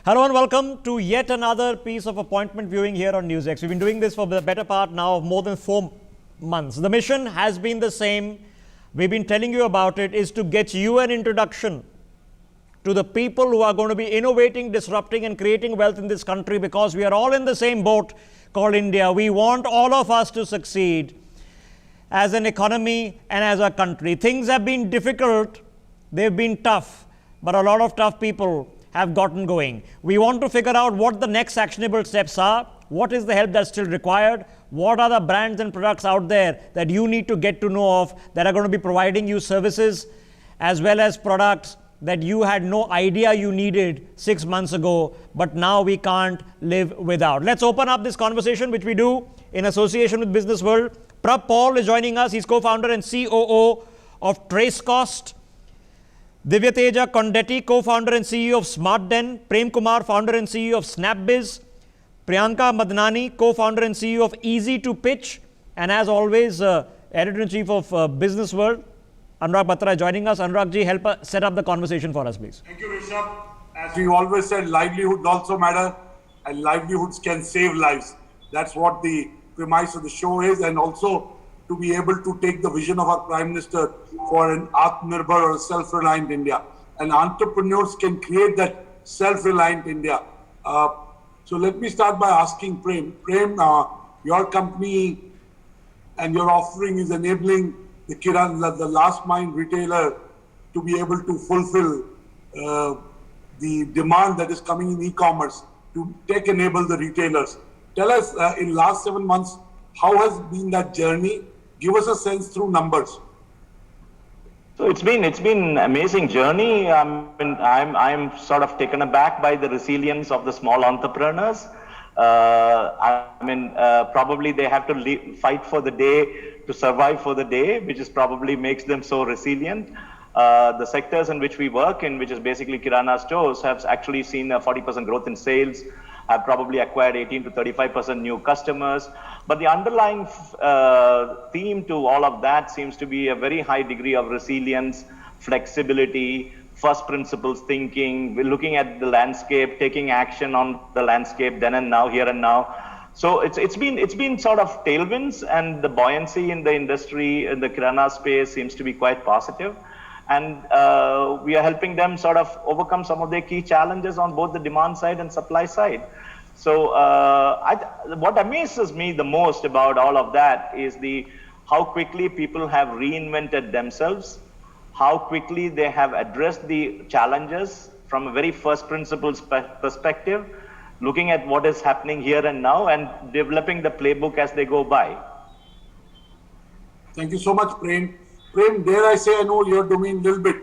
Hello and welcome to yet another piece of appointment viewing here on NewsX. We've been doing this for the better part now of more than 4 months. The mission has been the same. We've been telling you about it, is to get you an introduction to the people who are going to be innovating, disrupting and creating wealth in this country, because we are all in the same boat called India. We want all of us to succeed as an economy and as a country. Things have been difficult, they've been tough, but a lot of tough people have gotten going. We want to figure out what the next actionable steps are, what is the help that's still required, what are the brands and products out there that you need to get to know of that are going to be providing you services as well as products that you had no idea you needed 6 months ago, but now we can't live without. Let's open up this conversation, which we do in association with Business World. Prab Paul is joining us. He's co-founder and COO of TraceCost. Divyateja Kondetti, co-founder and CEO of SmartDen. Prem Kumar, founder and CEO of SnapBiz. Priyanka Madnani, co-founder and CEO of Easy to Pitch. And as always, editor-in-chief of Business World, Anurag Batra, joining us. Anurag ji, help us set up the conversation for us, please. Thank you, Rishabh. As we always said, livelihoods also matter, and livelihoods can save lives. That's what the premise of the show is, and also to be able to take the vision of our Prime Minister for an Aatmanirbhar or a self-reliant India. And entrepreneurs can create that self-reliant India. So let me start by asking Prem. Prem, your company and your offering is enabling the last mile retailer to be able to fulfill the demand that is coming in e-commerce, to tech enable the retailers. Tell us, in last 7 months, how has been that journey? Give us a sense through numbers. So it's been an amazing journey. I'm sort of taken aback by the resilience of the small entrepreneurs. Probably they have to fight for the day, to survive for the day, which is probably makes them so resilient. The sectors in which we work in, which is basically Kirana stores, have actually seen a 40% growth in sales, have probably acquired 18 to 35% new customers. But the underlying theme to all of that seems to be a very high degree of resilience, flexibility, first principles thinking. We're looking at the landscape, taking action on the landscape then and now, here and now. So it's been sort of tailwinds, and the buoyancy in the industry, in the Kirana space, seems to be quite positive. And we are helping them sort of overcome some of their key challenges on both the demand side and supply side. So what amazes me the most about all of that is how quickly people have reinvented themselves, how quickly they have addressed the challenges from a very first principles perspective, looking at what is happening here and now and developing the playbook as they go by. Thank you so much, Prem. Prem, dare I say, I know your domain a little bit.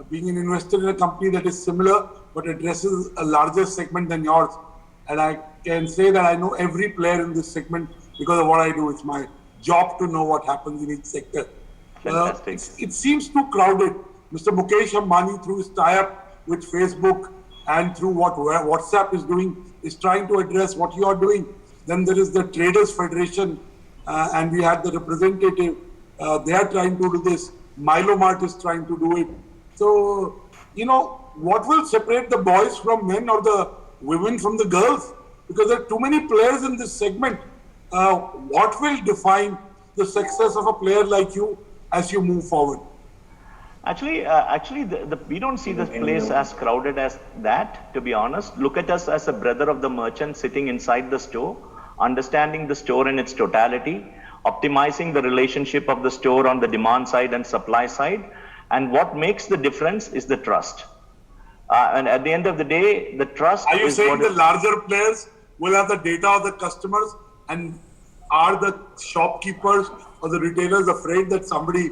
Being an investor in a company that is similar but addresses a larger segment than yours. And I can say that I know every player in this segment because of what I do. It's my job to know what happens in each sector. Fantastic. It seems too crowded. Mr. Mukesh Ambani, through his tie-up with Facebook and through what WhatsApp is doing, is trying to address what you are doing. Then there is the Traders Federation, and we had the representative. They are trying to do this. Milo Mart is trying to do it. So, what will separate the boys from men or the women from the girls? Because there are too many players in this segment. What will define the success of a player like you as you move forward? Actually, we don't see this place as crowded as that, to be honest. Look at us as a brother of the merchant sitting inside the store, understanding the store in its totality, optimizing the relationship of the store on the demand side and supply side. And what makes the difference is the trust. And at the end of the day, the trust is. Are you saying the larger players will have the data of the customers, and are the shopkeepers or the retailers afraid that somebody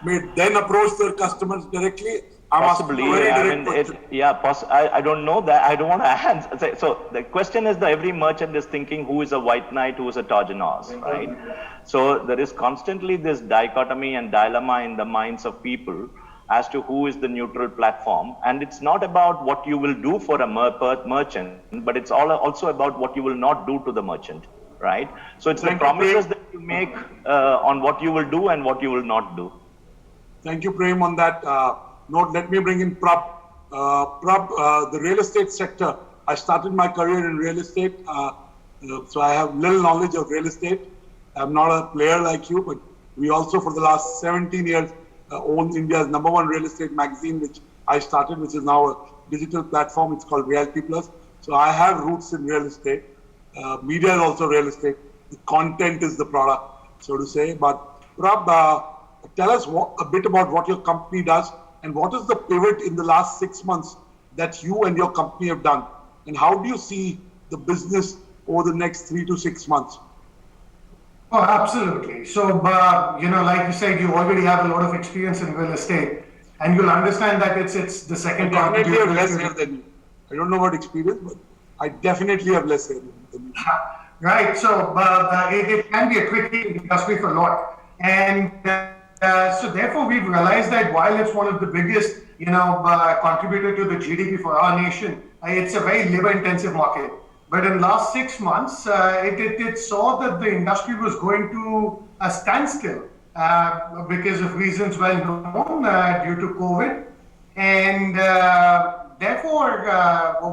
may then approach their customers directly? Possibly. I don't know that. I don't want to answer. So the question is that every merchant is thinking who is a white knight, who is a Trojanos, right? So there is constantly this dichotomy and dilemma in the minds of people as to who is the neutral platform. And it's not about what you will do for a merchant, but it's also about what you will not do to the merchant, right? So it's the promises that you make on what you will do and what you will not do. Thank you, Prem, on that note. Let me bring in Prab. The real estate sector I started my career in real estate, so I have little knowledge of real estate. I'm not a player like you, but we also for the last 17 years own India's #1 real estate magazine, which I started, which is now a digital platform. It's called Reality Plus. So I have roots in real estate. Media is also real estate. The content is the product, so to say. But Prab, tell us a bit about what your company does and what is the pivot in the last 6 months that you and your company have done, and how do you see the business over the next 3 to 6 months? Oh, absolutely. So, like you said, you already have a lot of experience in real estate, and you'll understand that it's the second. I definitely have less hair than you. I don't know about experience, but I definitely have less hair than you. Right. So, it can be a tricky industry for a lot, and so therefore we've realized that while it's one of the biggest, contributor to the GDP for our nation, it's a very labor-intensive market. But in the last 6 months, it saw that the industry was going to a standstill because of reasons well known due to COVID. And therefore,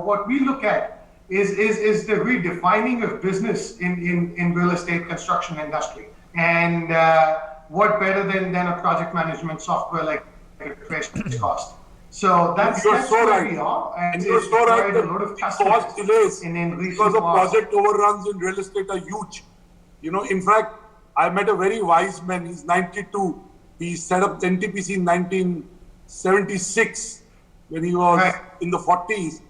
what we look at is the redefining of business in real estate construction industry. And what better than a project management software like a trace cost. So that's so where right. we are. And you're so right. A lot of cost delays because of project overruns in real estate are huge. In fact, I met a very wise man. He's 92. He set up NTPC in 1976 when he was in the 40s.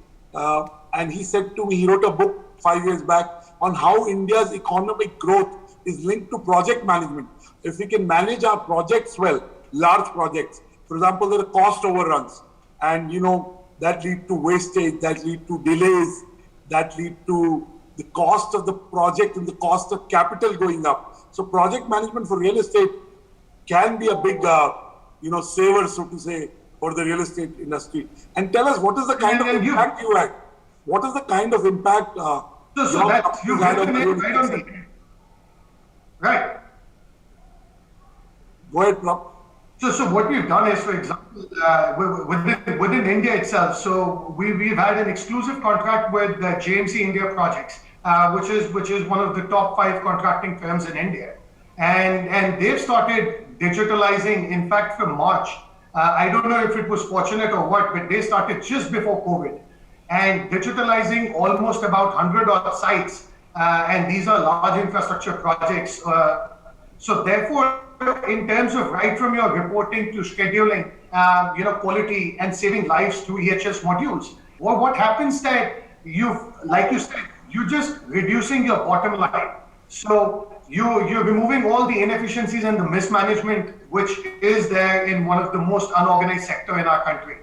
And he said to me, he wrote a book 5 years back on how India's economic growth is linked to project management. If we can manage our projects well, large projects, for example, there are cost overruns. And, that lead to wastage, that lead to delays, that lead to the cost of the project and the cost of capital going up. So project management for real estate can be a big, saver, so to say, for the real estate industry. And tell us, what is the kind of impact you had? What is the kind of impact so that you had on the right. Go ahead, Prab. So what we've done is, for example, within India itself, so we've had an exclusive contract with JMC India Projects, which is one of the top 5 contracting firms in India, and they've started digitalizing. In fact, from March, I don't know if it was fortunate or what, but they started just before COVID, and digitalizing almost about 100 odd sites, and these are large infrastructure projects. So therefore, in terms of right from your reporting to scheduling, quality and saving lives through EHS modules, what happens that like you said, you're just reducing your bottom line. So you're removing all the inefficiencies and the mismanagement which is there in one of the most unorganized sector in our country.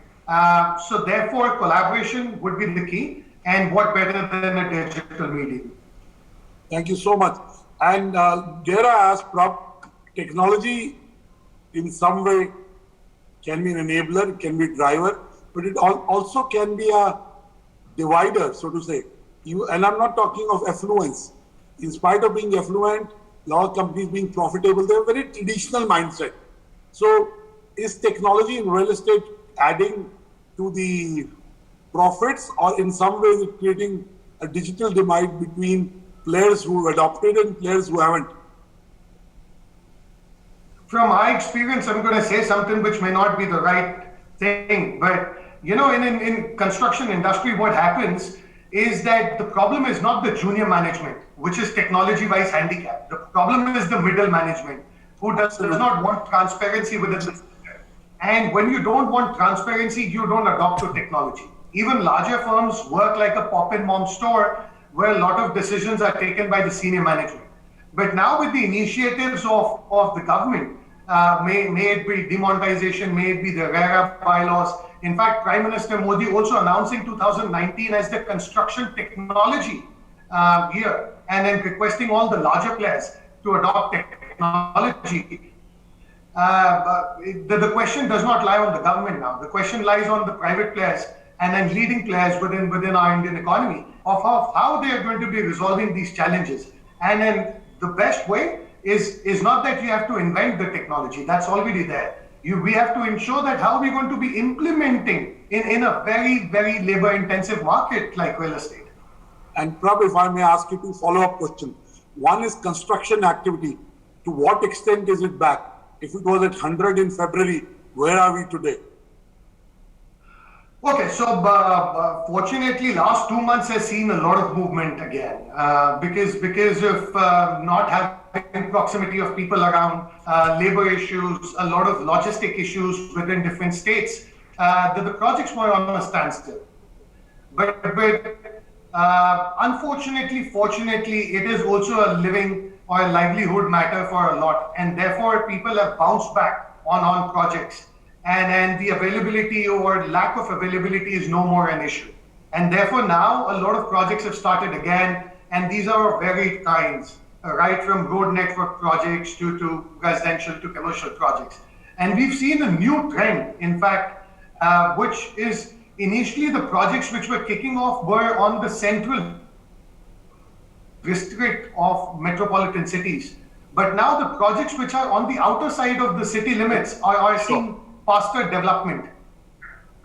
So therefore, collaboration would be the key, and what better than a digital medium? Thank you so much. And dare I ask, Prab, technology in some way can be an enabler, can be a driver, but it also can be a divider, so to say. And I'm not talking of affluence. In spite of being affluent, a lot of companies being profitable, they have a very traditional mindset. So is technology in real estate adding to the profits, or in some ways it creating a digital divide between players who adopted and players who haven't? From my experience, I'm going to say something which may not be the right thing, but in construction industry, what happens is that the problem is not the junior management, which is technology-wise handicapped. The problem is the middle management, who does not want transparency within the sector. And when you don't want transparency, you don't adopt to technology. Even larger firms work like a pop-in-mom store, where a lot of decisions are taken by the senior management. But now with the initiatives of the government, may it be demonetization, may it be the RERA bylaws. In fact, Prime Minister Modi also announcing 2019 as the construction technology year, and then requesting all the larger players to adopt technology. The question does not lie on the government now. The question lies on the private players and then leading players within our Indian economy of how they are going to be resolving these challenges. And then the best way is not that you have to invent the technology. That's already there. We have to ensure that how are we going to be implementing in a very, very labor intensive market like real estate. And Prab, if I may ask you two follow-up questions. One is construction activity. To what extent is it back? If it was at 100 in February, where are we today? Okay, so fortunately, last 2 months has seen a lot of movement again because of not having proximity of people around, labor issues, a lot of logistic issues within different states. The projects were on a standstill. But unfortunately, fortunately, it is also a living or a livelihood matter for a lot, and therefore people have bounced back on projects. And the availability or lack of availability is no more an issue. And therefore now a lot of projects have started again, and these are of varied kinds, right from road network projects to residential to commercial projects. And we've seen a new trend, in fact, which is initially the projects which were kicking off were on the central district of metropolitan cities. But now the projects which are on the outer side of the city limits are seeing faster development,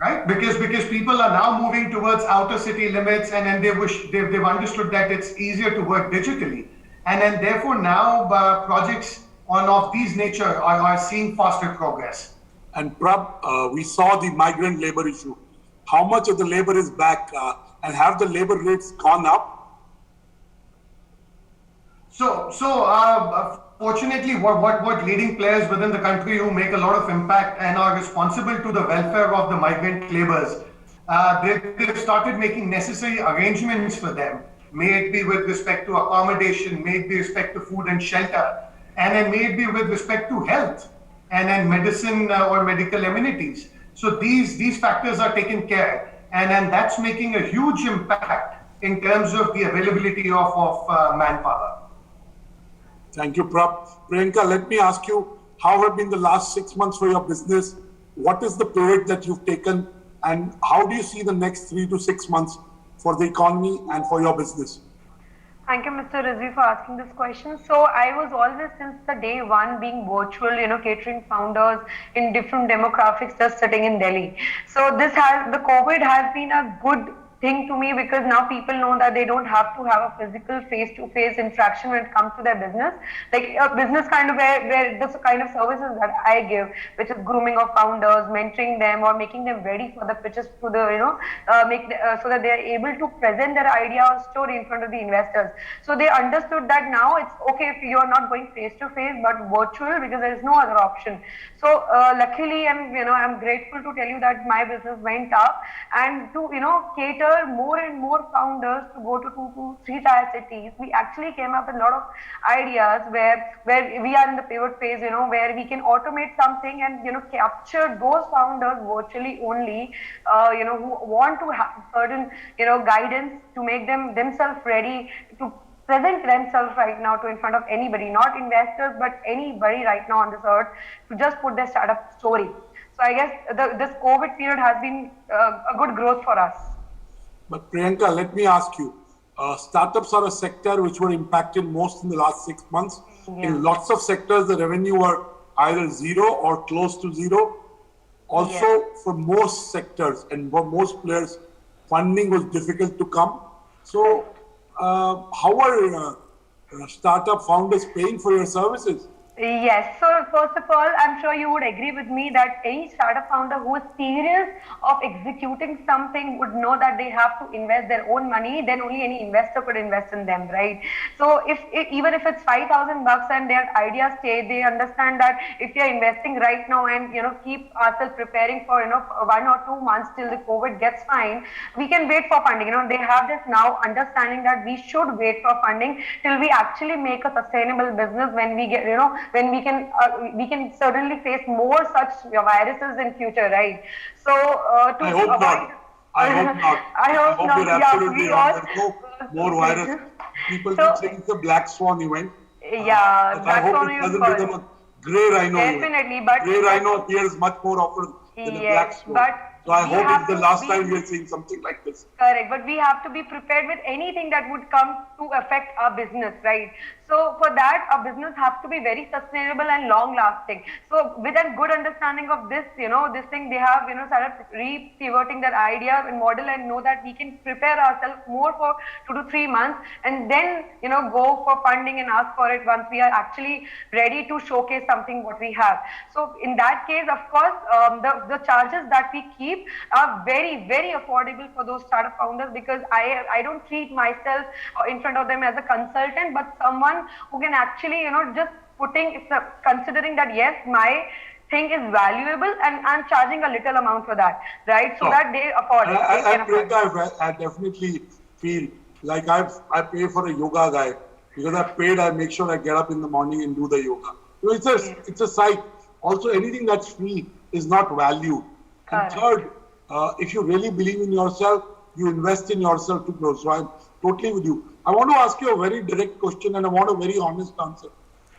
right? Because people are now moving towards outer city limits, and then they've understood that it's easier to work digitally, and then therefore now projects of these nature are seeing faster progress. And Prab, we saw the migrant labor issue. How much of the labor is back, and have the labor rates gone up? Fortunately, what leading players within the country who make a lot of impact and are responsible to the welfare of the migrant laborers, they've started making necessary arrangements for them, may it be with respect to accommodation, may it be with respect to food and shelter, and then may it be with respect to health and then medicine or medical amenities. So these factors are taken care, and then that's making a huge impact in terms of the availability of manpower. Thank you, Prab. Priyanka, let me ask you, how have been the last 6 months for your business? What is the pivot that you've taken, and how do you see the next 3 to 6 months for the economy and for your business? Thank you, Mr. Rizvi, for asking this question. So I was always, since the day one, being virtual, catering founders in different demographics, just sitting in Delhi. So the COVID has been a good thing to me, because now people know that they don't have to have a physical face-to-face interaction when it comes to their business, like a business kind of where this kind of services that I give, which is grooming of founders, mentoring them, or making them ready for the pitches to the so that they are able to present their idea or story in front of the investors. So they understood that now it's okay if you are not going face-to-face but virtual, because there is no other option. So luckily, I'm grateful to tell you that my business went up, and to cater more and more founders to go to 2 to 3 tier cities. We actually came up with a lot of ideas where we are in the pivot phase, where we can automate something and capture those founders virtually only, who want to have certain guidance to make themselves ready to present themselves right now to in front of anybody, not investors but anybody right now on this earth, to just put their startup story. So I guess this COVID period has been a good growth for us. But Priyanka, let me ask you, startups are a sector which were impacted most in the last 6 months. Yeah. In lots of sectors, the revenue were either zero or close to zero. Also, for most sectors and for most players, funding was difficult to come. So, how are startup founders paying for your services? Yes. So first of all, I'm sure you would agree with me that any startup founder who is serious of executing something would know that they have to invest their own money. Then only any investor could invest in them, right? So even if it's $5,000 and their idea stay, they understand that if you're investing right now and keep ourselves preparing for 1 or 2 months till the COVID gets fine, we can wait for funding. They have this now understanding that we should wait for funding till we actually make a sustainable business. When we get when we can certainly face more such viruses in future, right? So I hope not. I hope not. I hope not. You're absolutely right. There's no more virus. People keep saying it's a black swan event. Yeah, black swan event. I hope it doesn't become a grey rhino Definitely, event. But grey rhino appears much more often than a black swan. So I hope it's the last time we are seeing something like this. Correct, but we have to be prepared with anything that would come to affect our business, right? So for that, a business has to be very sustainable and long lasting. So with a good understanding of this, this thing, they have, started re-pivoting their idea and model and know that we can prepare ourselves more for 2 to 3 months and then, go for funding and ask for it once we are actually ready to showcase something what we have. So in that case, of course, the charges that we keep are very, very affordable for those startup founders, because I don't treat myself in front of them as a consultant, but someone who can actually, just considering that yes, my thing is valuable and I'm charging a little amount for that, right? So that they afford it. I definitely feel like I pay for a yoga guy because I make sure I get up in the morning and do the yoga. It's a site. Also, anything that's free is not valued. And third, if you really believe in yourself, you invest in yourself to grow. So I'm totally with you. I want to ask you a very direct question and I want a very honest answer.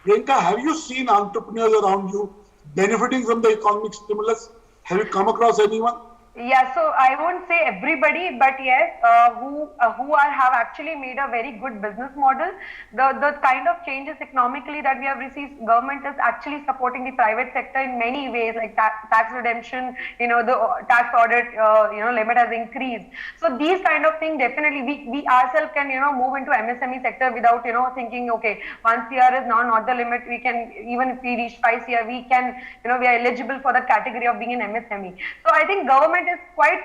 Priyanka, have you seen entrepreneurs around you benefiting from the economic stimulus? Have you come across anyone? Yeah, so I won't say everybody, but yes, who have actually made a very good business model. The kind of changes economically that we have received, government is actually supporting the private sector in many ways, like tax redemption. The tax audit limit has increased. So these kind of things definitely we ourselves can move into MSME sector without thinking, okay, 1 CR is now not the limit. We can, even if we reach 5 CR, we can we are eligible for the category of being an MSME. So I think government is quite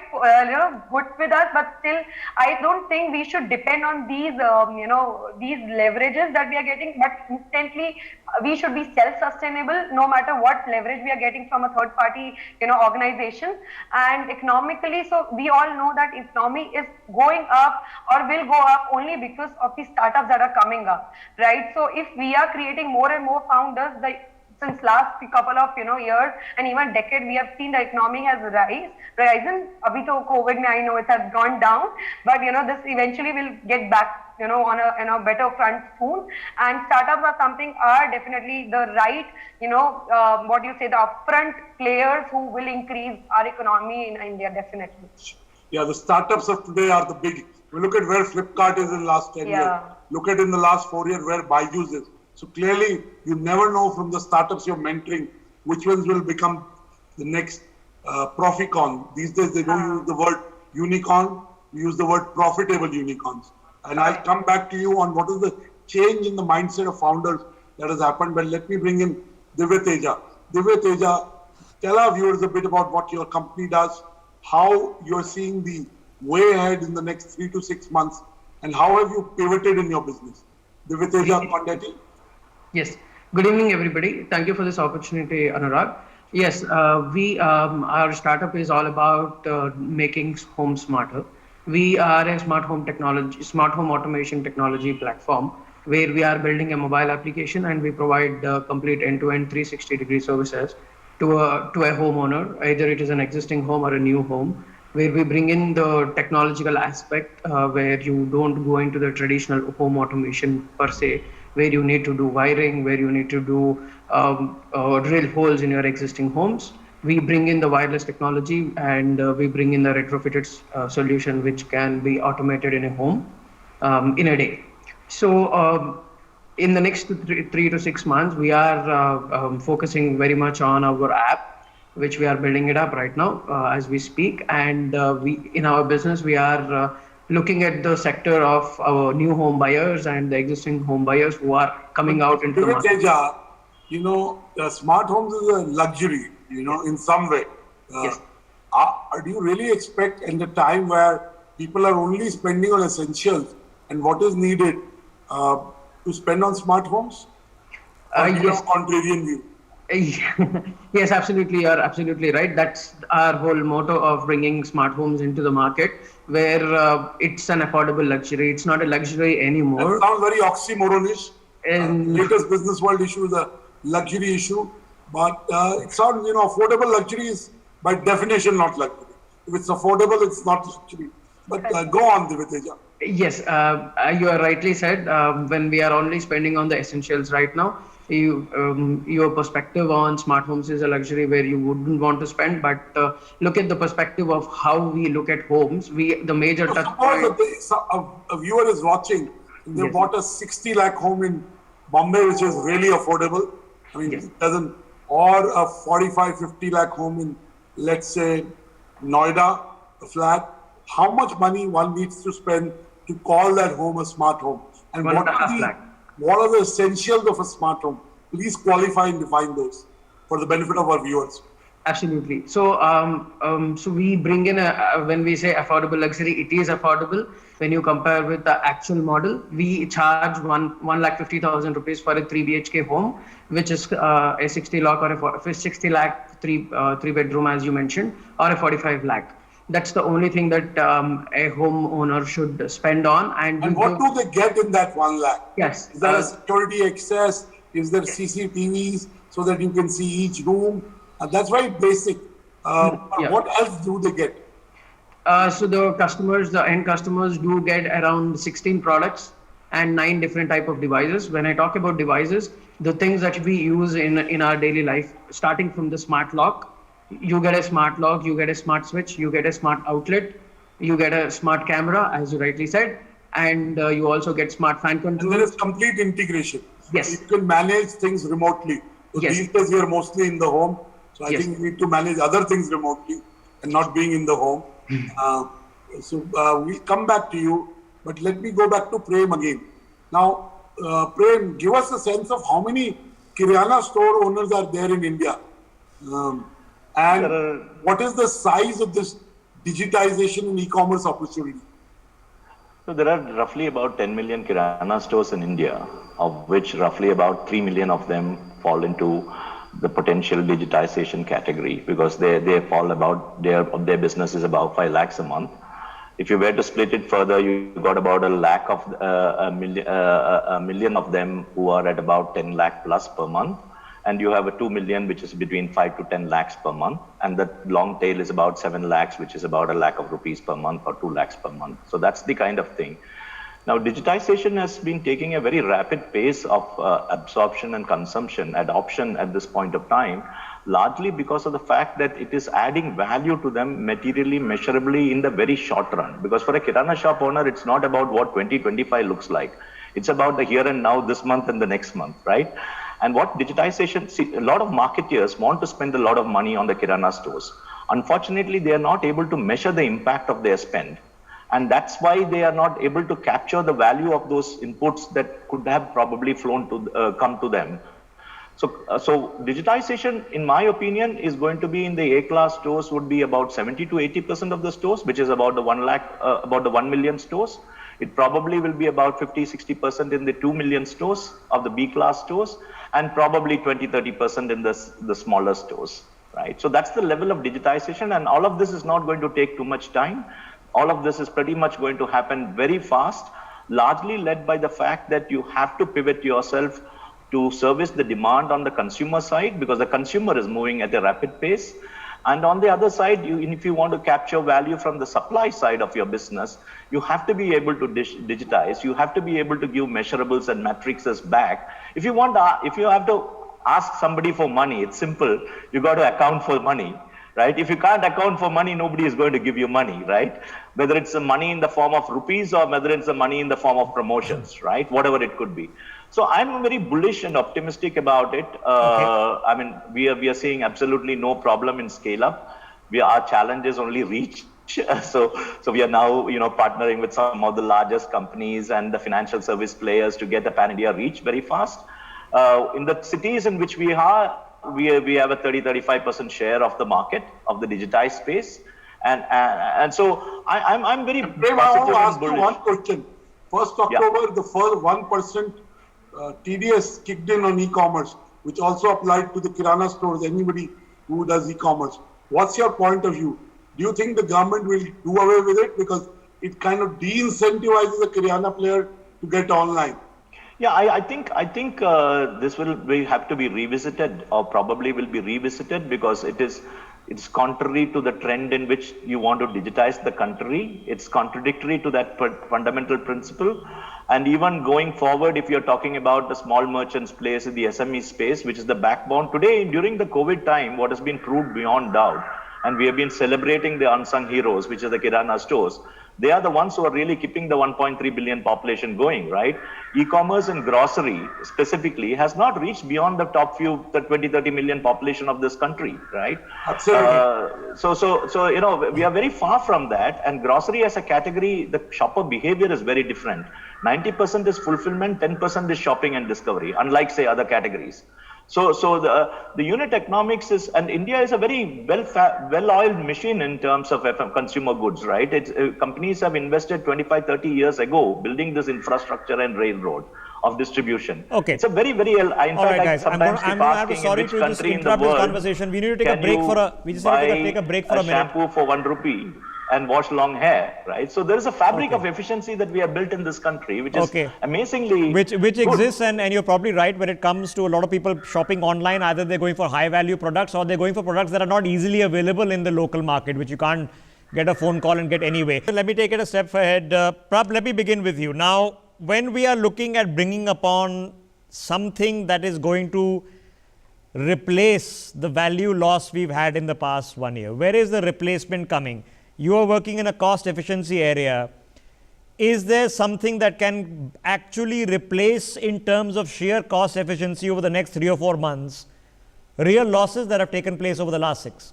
good with us, but still I don't think we should depend on these these leverages that we are getting, but instantly we should be self-sustainable no matter what leverage we are getting from a third party organization. And economically, so we all know that economy is going up or will go up only because of the startups that are coming up, right? So if we are creating more and more founders, since last couple of years and even decade, we have seen the economy has risen. Abhi to COVID mein, I know it has gone down, but this eventually will get back on a better front soon. And startups are definitely the right the upfront players who will increase our economy in India, definitely. Yeah, the startups of today are the big. We look at where Flipkart is in the last 10 years. Look at in the last 4 years where Byju's is. So clearly, you never know from the startups you're mentoring which ones will become the next Proficon. These days, they don't use the word unicorn, we use the word profitable unicorns. And I'll come back to you on what is the change in the mindset of founders that has happened. But let me bring in Divya Teja. Divya Teja, tell our viewers a bit about what your company does, how you're seeing the way ahead in the next 3 to 6 months, and how have you pivoted in your business? Divya Teja Kondeti. Yes. Good evening, everybody. Thank you for this opportunity, Anurag. Yes, our startup is all about making homes smarter. We are a smart home automation technology platform where we are building a mobile application and we provide complete end-to-end 360-degree services to a homeowner, either it is an existing home or a new home, where we bring in the technological aspect where you don't go into the traditional home automation per se, where you need to do wiring, where you need to do drill holes in your existing homes. We bring in the wireless technology and we bring in the retrofitted solution which can be automated in a home in a day. So in the next 3 to 6 months, we are focusing very much on our app, which we are building it up right now as we speak. And in our business, we are looking at the sector of our new home buyers and the existing home buyers who are coming out into the market. Teja, smart homes is a luxury, in some way. Yes. Do you really expect in the time where people are only spending on essentials and what is needed to spend on smart homes? Or do you have a contrarian view? Yes, absolutely. You're absolutely right. That's our whole motto of bringing smart homes into the market, where it's an affordable luxury. It's not a luxury anymore. That sounds very oxymoronish. Latest business world issue is a luxury issue, but it sounds, affordable luxury is by definition not luxury. If it's affordable, it's not luxury. But go on, Divya Teja. Yes, you are rightly said. When we are only spending on the essentials right now, your perspective on smart homes is a luxury where you wouldn't want to spend, but look at the perspective of how we look at homes. The major touch point. Suppose a viewer is watching, they bought a 60 lakh home in Bombay, which is really affordable. I mean, Yes. it doesn't, or a 45, 50 lakh home in, let's say, Noida, a flat. How much money one needs to spend to call that home a smart home? And One and a half the, lakh. what are the essentials of a smart home? Please qualify and define those for the benefit of our viewers. Absolutely. So, so we bring in when we say affordable luxury, it is affordable. When you compare with the actual model, we charge 1,50,000 rupees for a 3 BHK home, which is a 60 lakh or a 60 lakh three bedroom, as you mentioned, or a 45 lakh. That's the only thing that a homeowner should spend on. And what do they get in that 1 lakh? Yes. Is there a security access? Is there CCTVs so that you can see each room? That's very basic. Yeah. What else do they get? So the end customers do get around 16 products and 9 different type of devices. When I talk about devices, the things that we use in our daily life, starting from the smart lock, you get a smart lock, you get a smart switch, you get a smart outlet, you get a smart camera, as you rightly said, and you also get smart fan And control. there is complete integration. Yes. You can manage things remotely. So Yes. these days we are mostly in the home. So I Yes. think we need to manage other things remotely and not being in the home. We'll come back to you, but let me go back to Prem again. Now, Prem, give us a sense of how many Kirana store owners are there in India. And what is the size of this digitization in e-commerce opportunity? So there are roughly about 10 million Kirana stores in India, of which roughly about 3 million of them fall into the potential digitization category because they fall about their business is about 5 lakhs a month. If you were to split it further, you got about a million of them who are at about 10 lakh plus per month. And you have a 2 million, which is between 5 to 10 lakhs per month. And the long tail is about 7 lakhs, which is about a lakh of rupees per month or 2 lakhs per month. So that's the kind of thing. Now, digitization has been taking a very rapid pace of absorption and consumption, adoption at this point of time, largely because of the fact that it is adding value to them materially, measurably in the very short run. Because for a Kirana shop owner, it's not about what 2025 looks like. It's about the here and now, this month and the next month, right? And what digitization, see, a lot of marketeers want to spend a lot of money on the Kirana stores. Unfortunately, they are not able to measure the impact of their spend. And that's why they are not able to capture the value of those inputs that could have probably come to them. So digitization, in my opinion, is going to be in the A-class stores would be about 70 to 80% of the stores, which is about the 1 million stores. It probably will be about 50, 60% in the 2 million stores of the B-class stores, and probably 20, 30% in the smaller stores, right? So that's the level of digitization, and all of this is not going to take too much time. All of this is pretty much going to happen very fast, largely led by the fact that you have to pivot yourself to service the demand on the consumer side, because the consumer is moving at a rapid pace. And on the other side, if you want to capture value from the supply side of your business, you have to be able to digitize. You have to be able to give measurables and matrices back. If you have to ask somebody for money, it's simple. You got to account for money, right? If you can't account for money, nobody is going to give you money, right? Whether it's the money in the form of rupees or whether it's the money in the form of promotions, right? Whatever it could be. So I'm very bullish and optimistic about it. Okay. I mean, we are seeing absolutely no problem in scale up. Our challenge is only reach. So we are now, partnering with some of the largest companies and the financial service players to get the pan-India reach very fast. In the cities in which we are, we have a 30-35% share of the market of the digitized space, and so I'm very Prem, I want to ask you bullish. one question. 1st October, the first 1% TDS kicked in on e-commerce, which also applied to the Kirana stores, anybody who does e-commerce. What's your point of view? Do you think the government will do away with it because it kind of de-incentivizes the Kirana player to get online? Yeah, I think this will have to be revisited, or probably will be revisited, because it's contrary to the trend in which you want to digitize the country. It's contradictory to that fundamental principle. And even going forward, if you're talking about the small merchants place in the SME space, which is the backbone today, during the COVID time, what has been proved beyond doubt, and we have been celebrating the unsung heroes, which are the Kirana stores. They are the ones who are really keeping the 1.3 billion population going, right? E-commerce and grocery specifically has not reached beyond the top few, the 20-30 million population of this country, right? Absolutely. So you know, we are very far from that. And grocery as a category, the shopper behavior is very different. 90% is fulfillment, 10% is shopping and discovery, unlike say other categories. So the unit economics is, and India is a very well-oiled machine in terms of consumer goods, right? Companies have invested 25, 30 years ago building this infrastructure and railroad of distribution. Okay. It's a very, very, in fact, all right, guys. I'm going to have to sorry to just interrupt this conversation. We need to take a break for a, we just need to take a break for a minute. Shampoo for 1 rupee and wash long hair, right? So there is a fabric of efficiency that we have built in this country, which is amazingly which good. exists, and you're probably right when it comes to a lot of people shopping online. Either they're going for high value products or they're going for products that are not easily available in the local market, which you can't get a phone call and get anyway. So let me take it a step ahead. Prab, let me begin with you. Now, when we are looking at bringing upon something that is going to replace the value loss we've had in the past 1 year, where is the replacement coming? You are working in a cost efficiency area. Is there something that can actually replace, in terms of sheer cost efficiency over the next 3 or 4 months, real losses that have taken place over the last 6?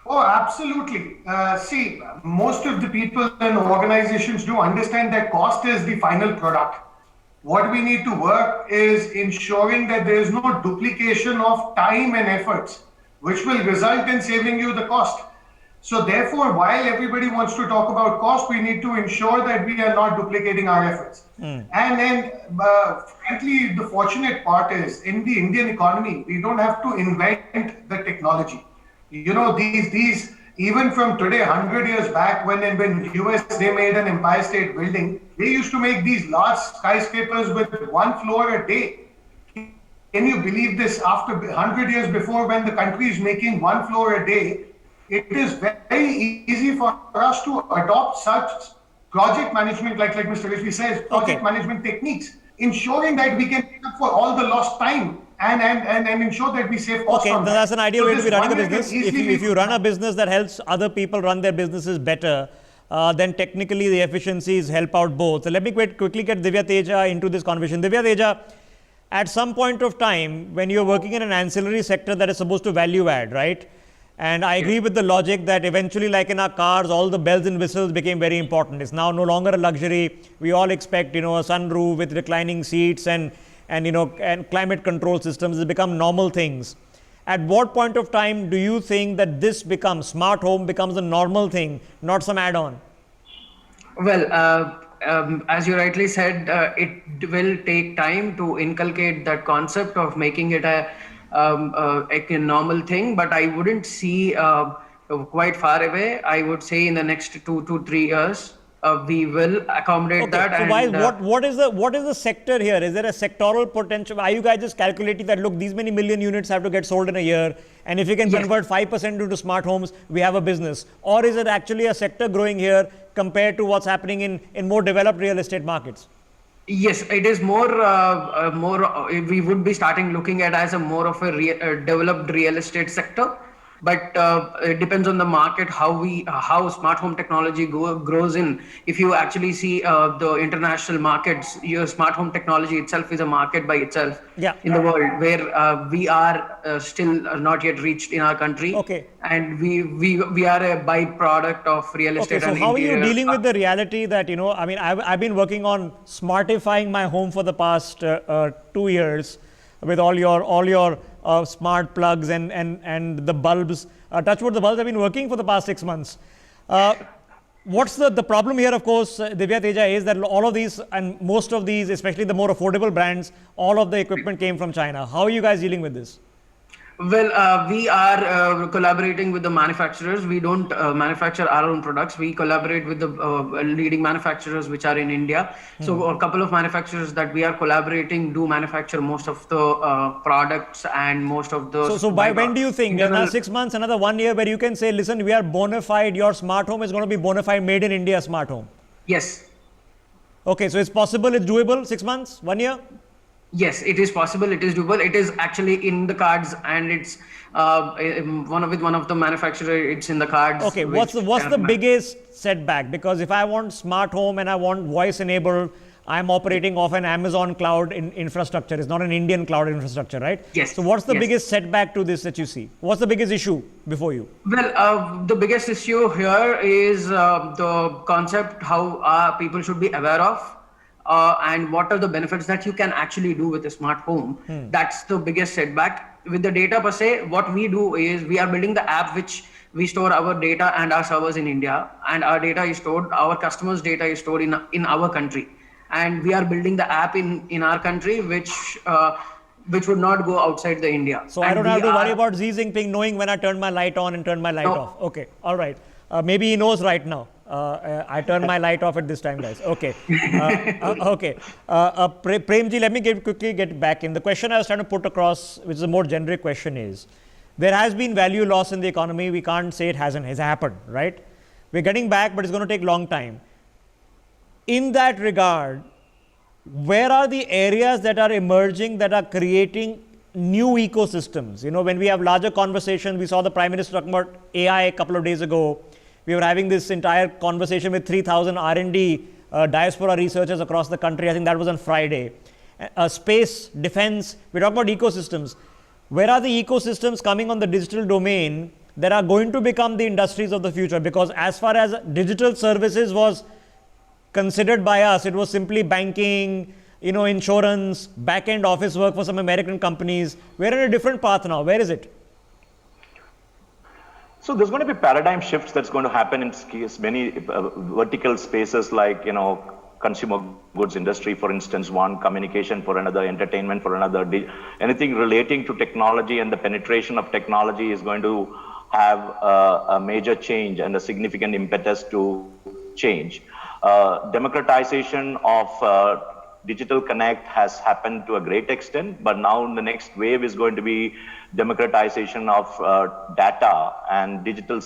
Oh, absolutely. See, most of the people and organizations do understand that cost is the final product. What we need to work is ensuring that there is no duplication of time and efforts, which will result in saving you the cost. So therefore, while everybody wants to talk about cost, we need to ensure that we are not duplicating our efforts. And then, frankly, the fortunate part is, in the Indian economy, we don't have to invent the technology. You know, these even from today, 100 years back, when US, they made an Empire State Building, they used to make these large skyscrapers with 1 floor a day. Can you believe this? After 100 years before, when the country is making 1 floor a day, it is very easy for us to adopt such project management, like Mr. Rizvi says, project management techniques, ensuring that we can make up for all the lost time and ensure that we save costs. Okay, that's an ideal way to be running a business. If you run a business that helps other people run their businesses better, then technically the efficiencies help out both. So let me quickly get Divya Teja into this conversation. Divya Teja, at some point of time, when you're working in an ancillary sector that is supposed to value add, right? And I agree with the logic that eventually, like in our cars, all the bells and whistles became very important. It's now no longer a luxury. We all expect, you know, a sunroof with reclining seats and climate control systems has become normal things. At what point of time do you think that this becomes, smart home becomes a normal thing, not some add-on? Well, as you rightly said, it will take time to inculcate that concept of making it a normal thing, but I wouldn't see quite far away. I would say in the next 2 to 3 years, we will accommodate that. So what is the sector here? Is there a sectoral potential? Are you guys just calculating that, look, these many million units have to get sold in a year, and if you can convert 5% into smart homes, we have a business? Or is it actually a sector growing here compared to what's happening in more developed real estate markets? Yes, it is more. We would be starting looking at as a more of a developed real estate sector, but it depends on the market how smart home technology grows in. If you actually see the international markets, your smart home technology itself is a market by itself in the world, where we are still not yet reached in our country. Okay, and we are a byproduct of real estate. Okay, so how are you dealing with the reality that, you know, I mean, I've been working on smartifying my home for the past 2 years with all your smart plugs and the bulbs. Touchwood, the bulbs have been working for the past 6 months. What's the problem here, of course, Divya Teja, is that all of these and most of these, especially the more affordable brands, all of the equipment came from China. How are you guys dealing with this? Well, we are collaborating with the manufacturers. We don't manufacture our own products. We collaborate with the leading manufacturers which are in India. So a couple of manufacturers that we are collaborating do manufacture most of the products and most of the... So by when do you think? Another 6 months, another 1 year, where you can say, listen, we are bona fide, your smart home is going to be bona fide made in India smart home? Yes. Okay, so it's possible, it's doable, 6 months, 1 year? Yes, it is possible. It is doable. It is actually in the cards, and it's one of the manufacturer. It's in the cards. Okay, what's the biggest setback? Because if I want smart home and I want voice enabled, I'm operating off an Amazon cloud infrastructure. It's not an Indian cloud infrastructure, right? Yes. So what's the Yes. biggest setback to this that you see? What's the biggest issue before you? Well, the biggest issue here is the concept how people should be aware of, and what are the benefits that you can actually do with a smart home. That's the biggest setback. With the data per se, what we do is we are building the app which we store our data and our servers in India, and our data is stored, our customers' data is stored in our country. And we are building the app in our country, which would not go outside the India. So I don't have to worry about Xi Jinping knowing when I turn my light on and turn my light off. Okay, all right. Maybe he knows right now. I turned my light off at this time, guys. Okay. Okay. Premji, let me quickly get back in. The question I was trying to put across, which is a more generic question, is there has been value loss in the economy. We can't say it hasn't. It's happened, right? We're getting back, but it's going to take a long time. In that regard, where are the areas that are emerging that are creating new ecosystems? You know, when we have larger conversations, we saw the Prime Minister talking about AI a couple of days ago. We were having this entire conversation with 3,000 R&D diaspora researchers across the country. I think that was on Friday. Space, defense, we're talking about ecosystems. Where are the ecosystems coming on the digital domain that are going to become the industries of the future? Because as far as digital services was considered by us, it was simply banking, you know, insurance, back-end office work for some American companies. We're in a different path now. Where is it? So there's going to be paradigm shifts that's going to happen in many vertical spaces, like, you know, consumer goods industry, for instance, one, communication for another, entertainment for another. Anything relating to technology and the penetration of technology is going to have a major change and a significant impetus to change. Democratization of digital connect has happened to a great extent, but now the next wave is going to be democratization of data and digital.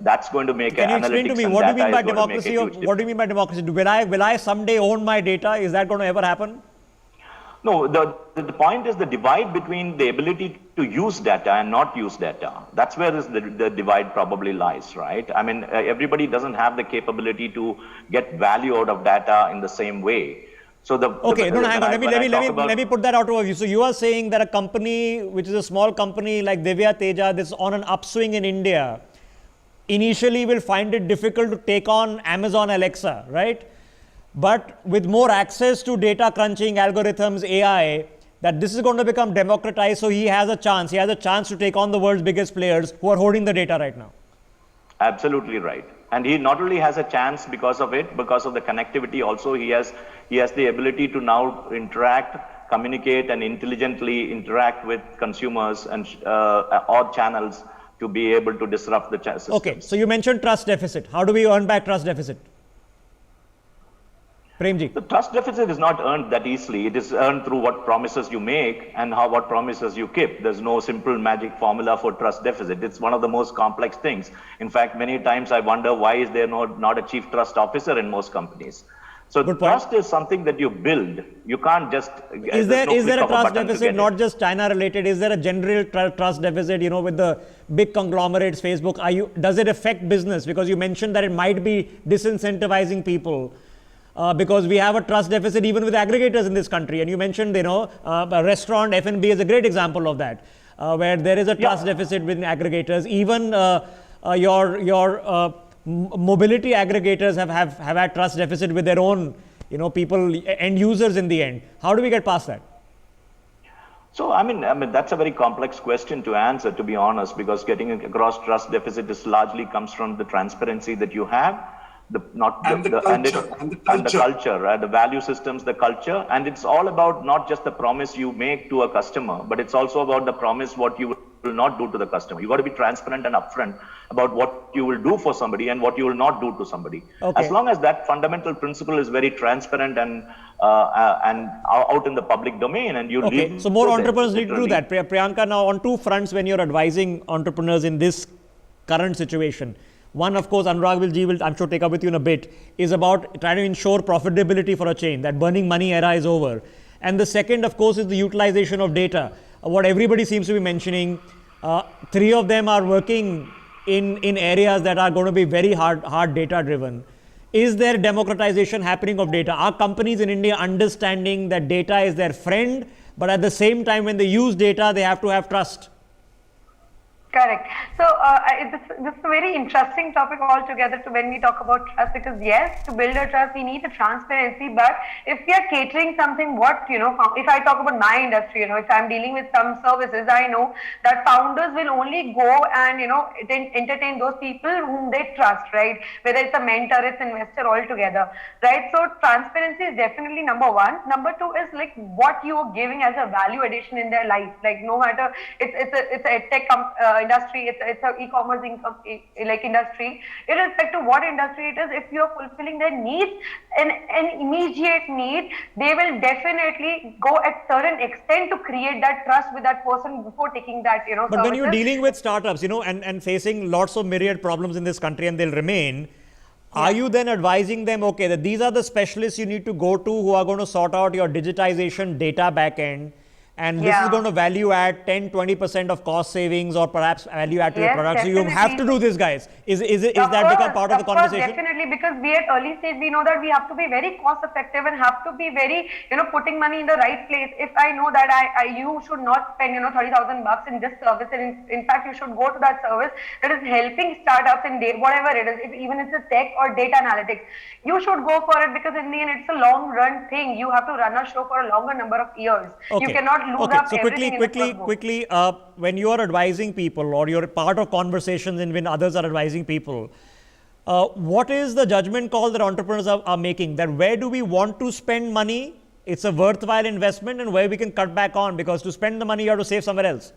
That's going to make. Can you explain to me what do you mean by democracy? What do you mean by democracy? Will I someday own my data? Is that going to ever happen? No, the point is the divide between the ability to use data and not use data. That's where the divide probably lies, right? I mean, everybody doesn't have the capability to get value out of data in the same way. So hang on. Let me put that out over you. So you are saying that a company, which is a small company like Divya Teja, this is on an upswing in India, initially will find it difficult to take on Amazon Alexa, right? But with more access to data crunching, algorithms, AI, that this is going to become democratized. So he has a chance. He has a chance to take on the world's biggest players who are holding the data right now. Absolutely right. And he not only has a chance because of it, because of the connectivity also, he has the ability to now interact, communicate, and intelligently interact with consumers and or channels to be able to disrupt the system. Okay, so you mentioned trust deficit. How do we earn back trust deficit? Premji. The trust deficit is not earned that easily. It is earned through what promises you make and what promises you keep. There's no simple magic formula for trust deficit. It's one of the most complex things. In fact, many times I wonder why is there not a chief trust officer in most companies. So trust is something that you build. You can't just. Is there a trust deficit, not just China related? Is there a general trust deficit, you know, with the big conglomerates, Facebook? Does it affect business? Because you mentioned that it might be disincentivizing people. Because we have a trust deficit even with aggregators in this country. And you mentioned, you know, a restaurant, F&B is a great example of that, where there is a trust deficit with aggregators. Even your mobility aggregators have had trust deficit with their own, you know, people, end users in the end. How do we get past that? So, I mean, that's a very complex question to answer, to be honest, because getting across trust deficit largely comes from the transparency that you have. The culture, right? The value systems, the culture, and it's all about not just the promise you make to a customer, but it's also about the promise what you will not do to the customer. You got to be transparent and upfront about what you will do for somebody and what you will not do to somebody. Okay. As long as that fundamental principle is very transparent and out in the public domain, and you okay. So more entrepreneurs need to do that. Priyanka, now on two fronts, when you're advising entrepreneurs in this current situation. One, of course, Anurag will, I'm sure, take up with you in a bit, is about trying to ensure profitability for a chain, that burning money era is over. And the second, of course, is the utilization of data. What everybody seems to be mentioning, three of them are working in areas that are going to be very hard data driven. Is there democratization happening of data? Are companies in India understanding that data is their friend, but at the same time, when they use data, they have to have trust? Correct. So this is a very interesting topic altogether to when we talk about trust, because yes, to build a trust, we need a transparency. But if we are catering something, if I talk about my industry, if I'm dealing with some services, I know that founders will only go and, entertain those people whom they trust, right? Whether it's a mentor, it's investor altogether, right? So transparency is definitely number one. Number two is like what you are giving as a value addition in their life. Like no matter, it's a tech industry, it's an e-commerce industry, irrespective of what industry it is, if you are fulfilling their needs, an immediate need, they will definitely go at certain extent to create that trust with that person before taking that, But services. when you're dealing with startups, and facing lots of myriad problems in this country, and they'll remain, are you then advising them, okay, that these are the specialists you need to go to who are going to sort out your digitization data backend, and this is going to value add 10-20% of cost savings, or perhaps value add to your product. So you have to do this, guys. Is that become part of the conversation? Definitely, because we at early stage, we know that we have to be very cost effective and have to be very, putting money in the right place. If I know that you should not spend, 30,000 bucks in this service, and in fact, you should go to that service that is helping startups in whatever it is, even if it's a tech or data analytics, you should go for it, because in the end, it's a long run thing. You have to run a show for a longer number of years. Okay. You cannot lose up so everything quickly, when you are advising people, or you're part of conversations and when others are advising people, what is the judgment call that entrepreneurs are making? That where do we want to spend money? It's a worthwhile investment, and where we can cut back on, because to spend the money, you have to save somewhere else.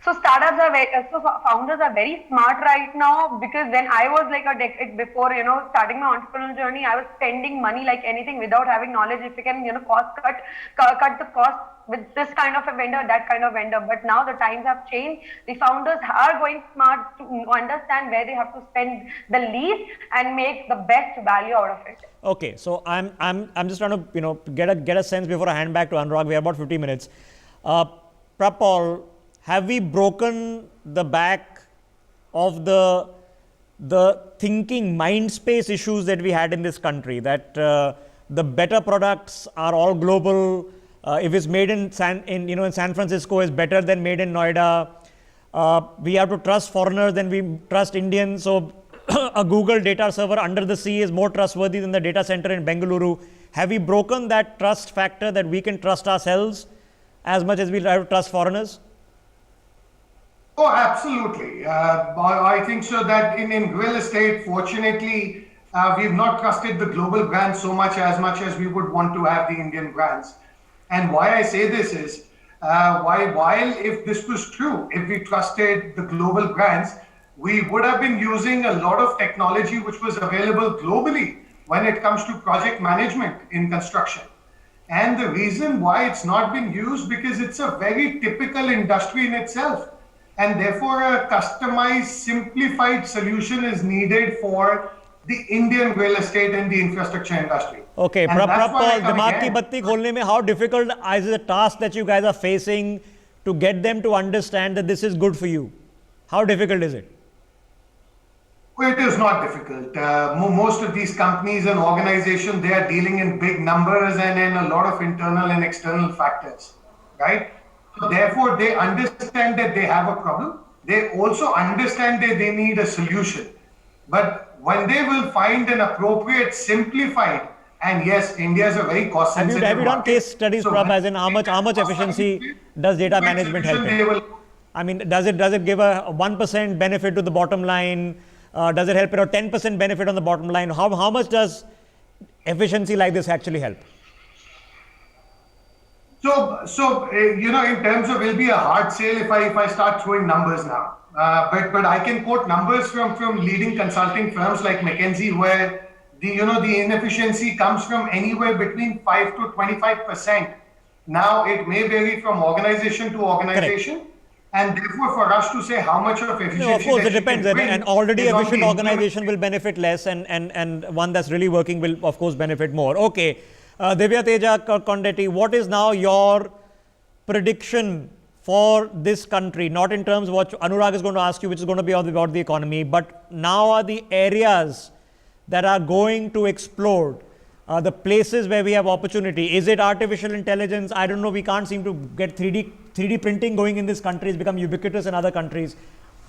So founders are very smart right now, because when I was like a decade before, starting my entrepreneurial journey, I was spending money like anything without having knowledge. If you can, cut the cost with this kind of a vendor, that kind of vendor. But now the times have changed. The founders are going smart to understand where they have to spend the least and make the best value out of it. Okay, so I'm just trying to get a sense before I hand back to Anurag. We have about 50 minutes. Prapal, have we broken the back of the thinking mind space issues that we had in this country? That the better products are all global. If it's made in San Francisco, is better than made in Noida. We have to trust foreigners than we trust Indians. So a Google data server under the sea is more trustworthy than the data center in Bengaluru. Have we broken that trust factor, that we can trust ourselves as much as we have to trust foreigners? Oh, absolutely. I think so that in real estate, fortunately, we've not trusted the global brands so much as we would want to have the Indian brands. And why I say this is, while if this was true, if we trusted the global brands, we would have been using a lot of technology which was available globally when it comes to project management in construction. And the reason why it's not been used, because it's a very typical industry in itself. And therefore, a customized, simplified solution is needed for the Indian real estate and the infrastructure industry. Okay, Prapal, Dimag ki batti kholne mein, how difficult is the task that you guys are facing to get them to understand that this is good for you? How difficult is it? Well, it is not difficult. Most of these companies and organizations, they are dealing in big numbers and in a lot of internal and external factors, right? So therefore, they understand that they have a problem. They also understand that they need a solution. But when they will find an appropriate, simplified, and yes, India is a very cost-sensitive Have you done market. case studies, So Prabha, as in how much efficiency does data management help in? I mean, does it give a 1% benefit to the bottom line? Does it help 10% benefit on the bottom line? How much does efficiency like this actually help? So in terms of, it'll be a hard sale if I start throwing numbers now. But I can quote numbers from leading consulting firms like McKinsey, where the inefficiency comes from anywhere between 5 to 25%. Now it may vary from organization to organization. Correct. And therefore, for us to say how much of efficiency, no, of course, it depends. An already efficient organization will benefit less, and one that's really working will, of course, benefit more. Okay, Divya Teja Kondetti, what is now your prediction for this country? Not in terms of what Anurag is going to ask you, which is going to be about the economy, but now are the areas that are going to explode, the places where we have opportunity. Is it artificial intelligence? I don't know. We can't seem to get 3D printing going in this country. It's become ubiquitous in other countries.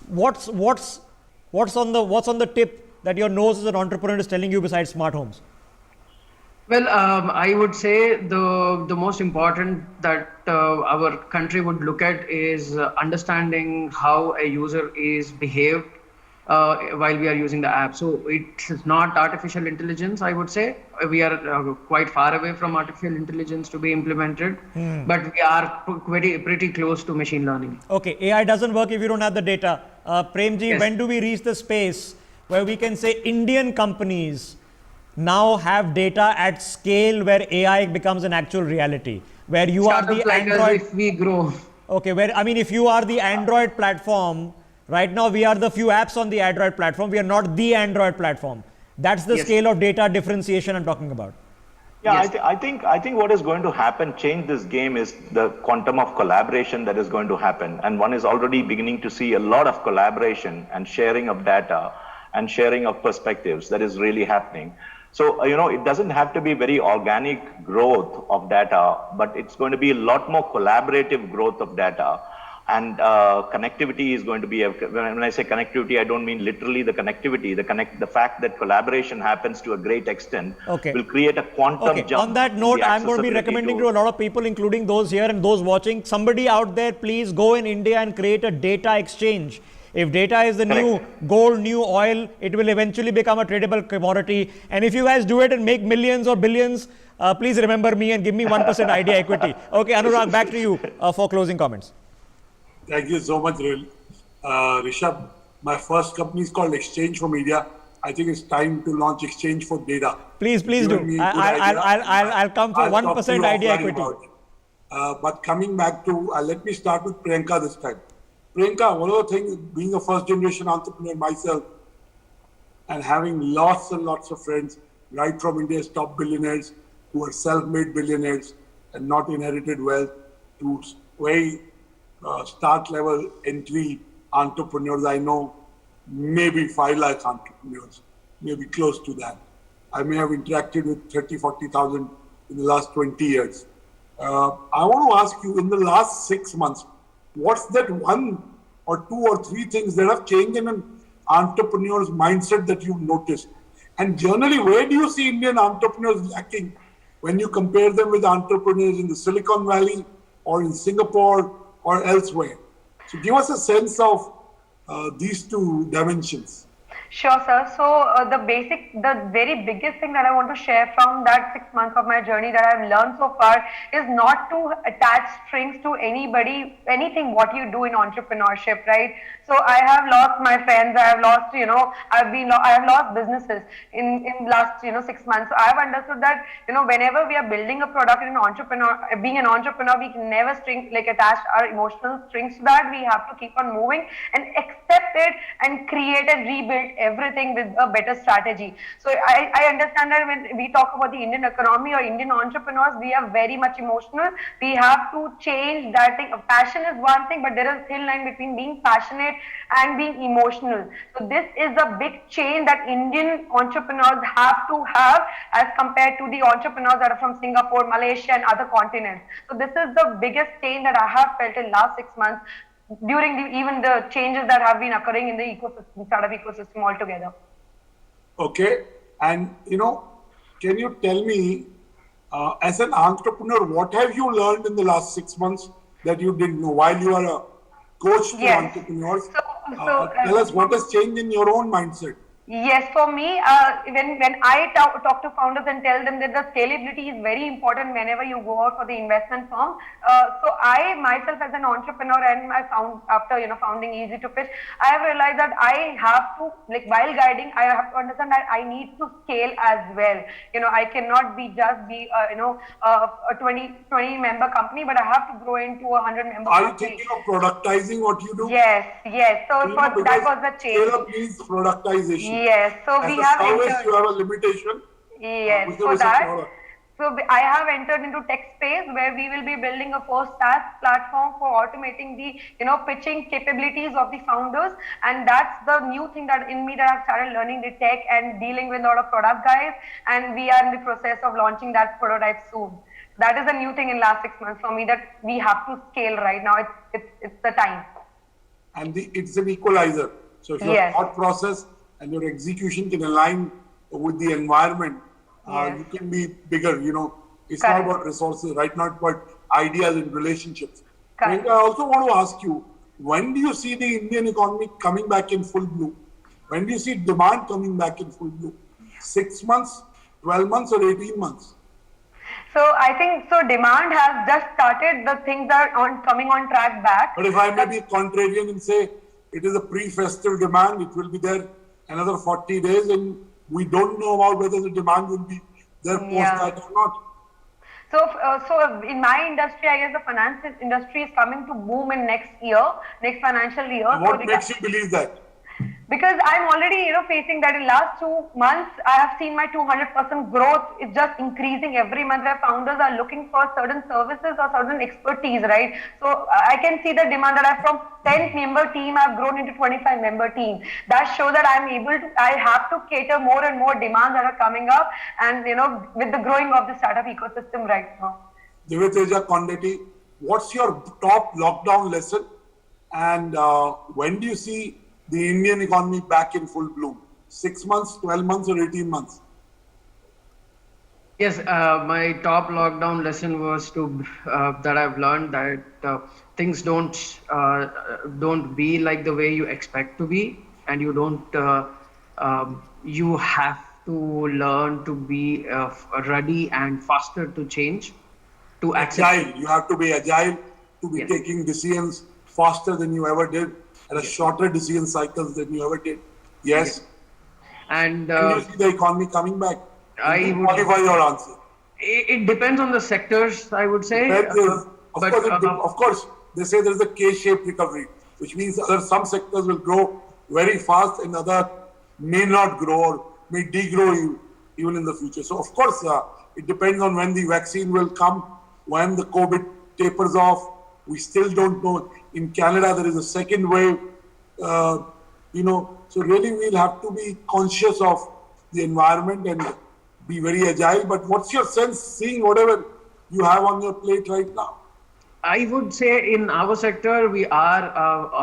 What's on the tip that your nose as an entrepreneur is telling you besides smart homes? Well, I would say the most important that our country would look at is understanding how a user is behaved while we are using the app. So it's not artificial intelligence, I would say. We are quite far away from artificial intelligence to be implemented, but we are pretty close to machine learning. Okay, AI doesn't work if you don't have the data. Premji, Yes. when do we reach the space where we can say Indian companies now have data at scale where AI becomes an actual reality, where you are the Startups like us, Android? if we grow. Okay, if you are the Android platform, right now we are the few apps on the Android platform. We are not the Android platform. That's the Yes. scale of data differentiation I'm talking about. Yeah, Yes. I think what is going to happen, change this game, is the quantum of collaboration that is going to happen. And one is already beginning to see a lot of collaboration and sharing of data and sharing of perspectives that is really happening. So, it doesn't have to be very organic growth of data, but it's going to be a lot more collaborative growth of data. And connectivity is going to be, when I say connectivity, I don't mean literally the connectivity, the fact that collaboration happens to a great extent will create a quantum jump. On that in note, the I'm going to be accessibility recommending to a lot of people, including those here and those watching, somebody out there, please go in India and create a data exchange. If data is the new gold, new oil, it will eventually become a tradable commodity. And if you guys do it and make millions or billions, please remember me and give me 1% idea equity. Okay, Anurag, back to you for closing comments. Thank you so much, Rishabh. My first company is called Exchange for Media. I think it's time to launch Exchange for Data. Please do. I'll come for 1% idea equity. But coming back to, let me start with Priyanka this time. Priyanka, one of the things, being a first generation entrepreneur myself and having lots and lots of friends right from India's top billionaires who are self-made billionaires and not inherited wealth to very start level entry entrepreneurs. I know maybe 5 lakh entrepreneurs, maybe close to that. I may have interacted with 30, 40,000 in the last 20 years. I want to ask you, in the last 6 months, what's that 1 or 2 or 3 things that have changed in an entrepreneur's mindset that you've noticed? And generally, where do you see Indian entrepreneurs lacking when you compare them with entrepreneurs in the Silicon Valley or in Singapore or elsewhere? So give us a sense of these 2 dimensions. Sure, sir. So the very biggest thing that I want to share from that 6 months of my journey that I've learned so far is not to attach strings to anything what you do in entrepreneurship, right? So I have lost my friends, I have lost, I have lost businesses in last, 6 months. So I have understood that, whenever we are building a product in being an entrepreneur, we can never attach our emotional strings to that. We have to keep on moving and accept it and create and rebuild everything with a better strategy. So I understand that when we talk about the Indian economy or Indian entrepreneurs, we are very much emotional. We have to change that thing. Passion is one thing, but there is a thin line between being passionate and being emotional. So this is a big change that Indian entrepreneurs have to have as compared to the entrepreneurs that are from Singapore, Malaysia and other continents. So this is the biggest change that I have felt in last 6 months during even the changes that have been occurring in the ecosystem, startup ecosystem altogether. Okay. And, can you tell me, as an entrepreneur, what have you learned in the last 6 months that you didn't know while you are a coach to entrepreneurs? Tell us what has changed in your own mindset. Yes, for me, when I talk to founders and tell them that the scalability is very important whenever you go out for the investment firm. So I myself as an entrepreneur and after founding Easy to Pitch, I have realized that I have to, while guiding, I have to understand that I need to scale as well. I cannot be a 20 member company, but I have to grow into a 100 member company. Are you thinking of productizing what you do? Yes. So that was the change. Scale up means productization. Yes, so as we a have service, you have a limitation. Yes, for that. So I have entered into tech space where we will be building a first SaaS platform for automating the pitching capabilities of the founders, and that's the new thing that in me that I've started learning the tech and dealing with a lot of product guys, and we are in the process of launching that prototype soon. That is a new thing in last 6 months for me that we have to scale right now. It's the time. And it's an equalizer. So if your Yes. thought process and your execution can align with the environment, Yes. you can be bigger. It's Correct. not about resources right now, it's about ideas and relationships. Correct. And I also want to ask you, when do you see the Indian economy coming back in full bloom? When do you see demand coming back in full bloom? 6 months, 12 months, or 18 months? So I think demand has just started. The things are coming on track back. But if I may be contrarian and say it is a pre-festive demand, it will be there another 40 days, and we don't know about whether the demand will be there post that or not. So in my industry, I guess the finance industry is coming to boom in next financial year. And what makes you believe that? Because I'm already, facing that in last 2 months, I have seen my 200% growth is just increasing every month where founders are looking for certain services or certain expertise, right? So I can see the demand that I from 10-member team, I've grown into 25-member team. That shows that I have to cater more and more demands that are coming up and, with the growing of the startup ecosystem right now. Divyateja Kondeti, what's your top lockdown lesson? And when do you see the Indian economy back in full bloom? 6 months, 12 months, or 18 months? Yes, my top lockdown lesson was that I've learned that things don't be like the way you expect to be, and you have to learn to be ready and faster to change, to accept. Agile. You have to be agile to be Yes. taking decisions faster than you ever did, at a shorter decision cycles than you ever did. Yes. And When you see the economy coming back, I would- qualify your answer. it depends on the sectors, I would say. Of course, they say there is a K-shaped recovery, which means some sectors will grow very fast and other may not grow or may degrow even in the future. So, of course, it depends on when the vaccine will come, when the COVID tapers off. We still don't know. In Canada, there is a second wave, So really, we'll have to be conscious of the environment and be very agile. But what's your sense seeing whatever you have on your plate right now? I would say in our sector, we are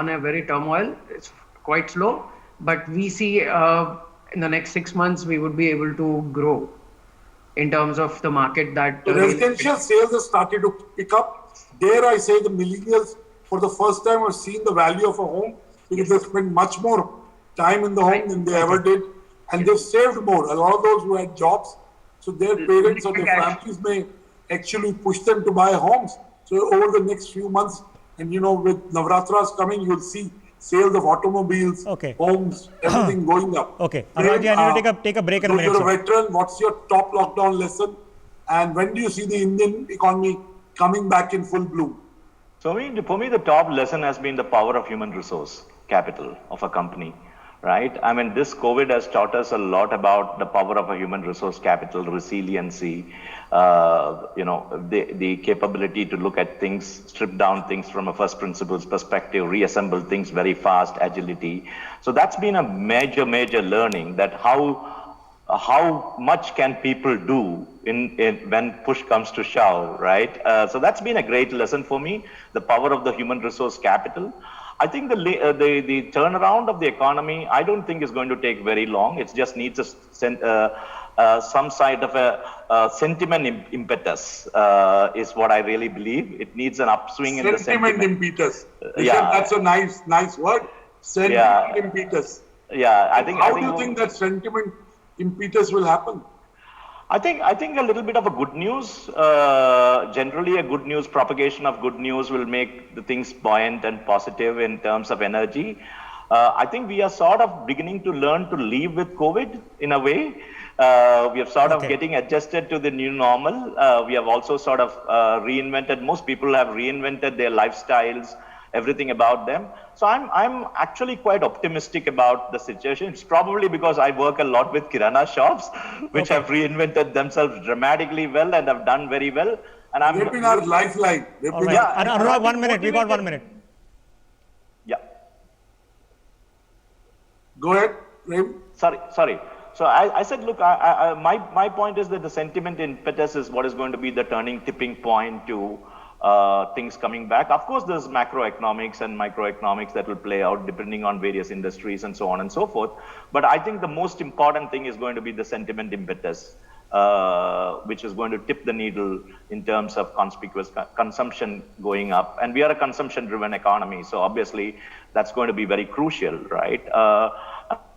on a very turmoil. It's quite slow, but we see in the next 6 months, we would be able to grow in terms of the market that... The residential sales have started to pick up. Dare I say the millennials for the first time have seen the value of a home because they spend much more time in the home than they ever did. And they've saved more. A lot of those who had jobs, so their parents or their families may actually push them to buy homes. So over the next few months, and with Navratras coming, you'll see sales of automobiles, homes, everything going up. Okay. Anurag, I need to take a break in a minute. You're a veteran. What's your top lockdown lesson? And when do you see the Indian economy coming back in full bloom? So for me, the top lesson has been the power of human resource capital of a company, right? I mean, this COVID has taught us a lot about the power of a human resource capital, resiliency, the capability to look at things, strip down things from a first principles perspective, reassemble things very fast, agility. So that's been a major, major learning that how much can people do when push comes to shove, right? So that's been a great lesson for me, the power of the human resource capital. I think the turnaround of the economy, I don't think is going to take very long. It just needs some side of a sentiment impetus, is what I really believe. It needs an upswing in the sentiment. Sentiment impetus. That's a nice word. Sentiment impetus. Yeah, I think. How do you think that sentiment impetus will happen? I think a little bit of a good news, generally a good news, propagation of good news will make the things buoyant and positive in terms of energy. I think we are sort of beginning to learn to live with COVID in a way. We are sort of getting adjusted to the new normal. We have also sort of reinvented, most people have reinvented their lifestyles everything about them. So I'm actually quite optimistic about the situation. It's probably because I work a lot with kirana shops, which have reinvented themselves dramatically well and have done very well. And They've been our lifeline. All right. Anurag, 1 minute. We got 1 minute. Yeah. Go ahead, Prem. Sorry. So I said, look, my point is that the sentiment impetus is what is going to be the tipping point to things coming back. Of course, there's macroeconomics and microeconomics that will play out depending on various industries and so on and so forth. But I think the most important thing is going to be the sentiment impetus, which is going to tip the needle in terms of conspicuous consumption going up. And we are a consumption-driven economy, so obviously that's going to be very crucial, right?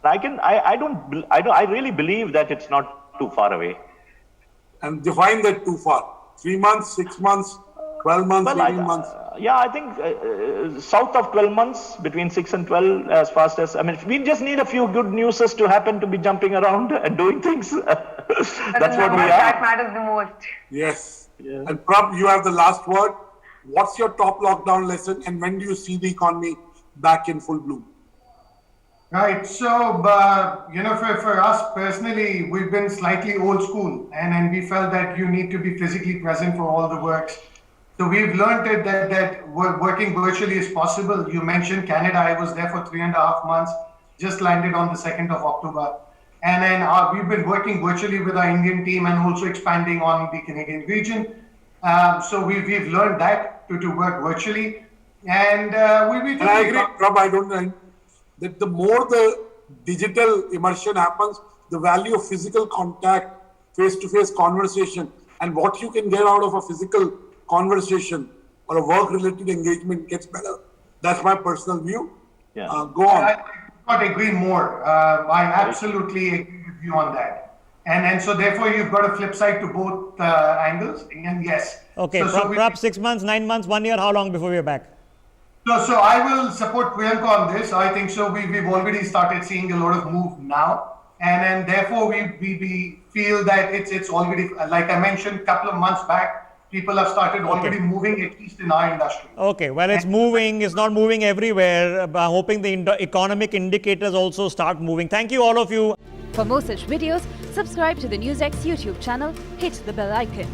I really believe that it's not too far away. And define that too far. 3 months, 6 months, 12 months, 18 months. Yeah, I think south of 12 months, between 6 and 12, as fast as, I mean, we just need a few good newses to happen to be jumping around and doing things. That's what we are. That matters the most. Yes. Yeah. And Prab, you have the last word. What's your top lockdown lesson and when do you see the economy back in full bloom? Right. So, for us personally, we've been slightly old school and we felt that you need to be physically present for all the works. So we've learned that working virtually is possible. You mentioned Canada. I was there for 3.5 months, just landed on the 2nd of October. And then we've been working virtually with our Indian team and also expanding on the Canadian region. So we've learned that to work virtually. And I agree, Prab, I don't mind. That the more the digital immersion happens, the value of physical contact, face-to-face conversation, and what you can get out of a physical conversation or a work-related engagement gets better. That's my personal view. Yeah. Go on. I can't agree more. I absolutely agree with you on that. And so therefore you've got a flip side to both angles. And yes. Okay, perhaps 6 months, 9 months, 1 year, how long before we're back? So I will support Priyanka on this. I think so. We've already started seeing a lot of move now, and therefore we feel that it's already, like I mentioned a couple of months back, people have started already moving, at least in our industry. Okay, well, it's moving. It's not moving everywhere. I'm hoping the economic indicators also start moving. Thank you, all of you. For more such videos, subscribe to the NewsX YouTube channel, hit the bell icon.